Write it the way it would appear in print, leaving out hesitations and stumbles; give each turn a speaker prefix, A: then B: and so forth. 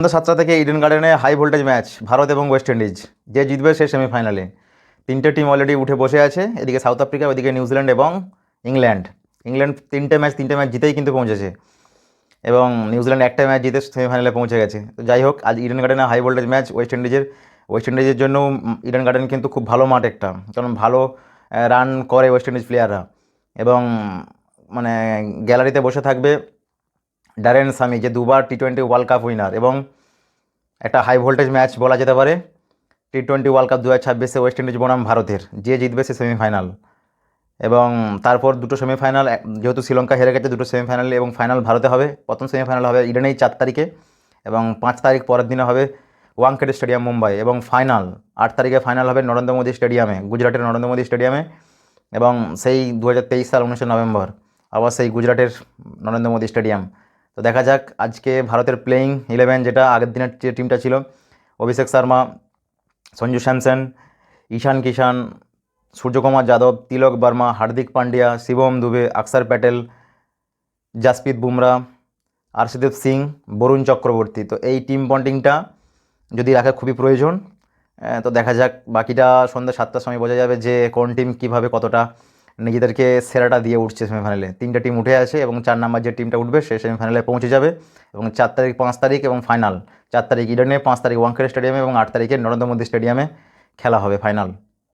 A: সন্ধ্যা 7টা থেকে ইডেন গার্ডেনে high voltage match Bharat এবং ওয়েস্ট ইন্ডিজ। যে জিতবে সে সেমিফাইনালে। তিনটে টিম অলরেডি উঠে বসে আছে, এদিকে সাউথ আফ্রিকা, ওইদিকে নিউজিল্যান্ড এবং ইংল্যান্ড। ইংল্যান্ড তিনটে ম্যাচ জিতেই কিন্তু পৌঁছেছে এবং নিউজিল্যান্ড একটা ম্যাচ জিতে সেমিফাইনালে পৌঁছে গেছে। তো যাই হোক, আজ ইডেন গার্ডেনে হাই ভোল্টেজ ম্যাচ ওয়েস্ট ইন্ডিজের জন্য। ইডেন গার্ডেন কিন্তু খুব ভালো মাঠ একটা, কারণ ভালো রান করে ওয়েস্ট ইন্ডিজ প্লেয়াররা। এবং মানে গ্যালারিতে বসে থাকবে ড্যারেন সামি, যে দুবার টি-20 ওয়ার্ল্ড কাপ উইনার, এবং একটা হাই ভোল্টেজ ম্যাচ বলা যেতে পারে। টি-20 ওয়ার্ল্ড কাপ 2026 ওয়েস্ট ইন্ডিজ বনাম ভারতের, যে জিতবে সে সেমিফাইনাল। এবং তারপর দুটো সেমিফাইনাল, যেহেতু শ্রীলঙ্কা হেরে গেছে, দুটো সেমিফাইনাল এবং ফাইনাল ভারতে হবে। প্রথম সেমিফাইনাল হবে ইডেনেই 4 তারিখে, এবং 5 তারিখ পরের দিনে হবে ওয়াংখেড়ে স্টেডিয়াম মুম্বাই, এবং ফাইনাল 8 তারিখে ফাইনাল হবে নরেন্দ্র মোদী স্টেডিয়ামে, গুজরাটের নরেন্দ্র মোদী স্টেডিয়ামে। এবং সেই 2023 সাল 19 নভেম্বর আবার সেই গুজরাটের নরেন্দ্র মোদী স্টেডিয়াম। তো দেখা যাক আজকে ভারতের প্লেয়িং 11, যেটা আগের দিনের যে টিমটা ছিল: অভিষেক শর্মা, সঞ্জু স্যামসন, ঈশান কিষান, সূর্যকুমার যাদব, তিলক বর্মা, হার্দিক পান্ডিয়া, শিবম দুবে, অক্ষর প্যাটেল, জাসপ্রীত বুমরা, আর্শদীপ সিং, বরুণ চক্রবর্তী। তো এই টিম বন্ডিংটা যদি রাখা খুবই প্রয়োজন। তো দেখা যাক, বাকিটা সন্ধ্যা 7টার সময় বোঝা যাবে যে কোন টিম কীভাবে কতটা নিজেদেরকে সেরাটা দিয়ে উঠছে সেমিফাইনালে। 3টে টিম উঠে আছে এবং 4 নাম্বার যে টিমটা উঠবে সে সেমিফাইনালে পৌঁছে যাবে। এবং 4 তারিখ, 5 তারিখ এবং ফাইনাল। 4 তারিখ ইডেনে, 5 তারিখ ওয়াংখেড়ে স্টেডিয়ামে এবং 8 তারিখে নরেন্দ্র মোদী স্টেডিয়ামে খেলা হবে ফাইনাল।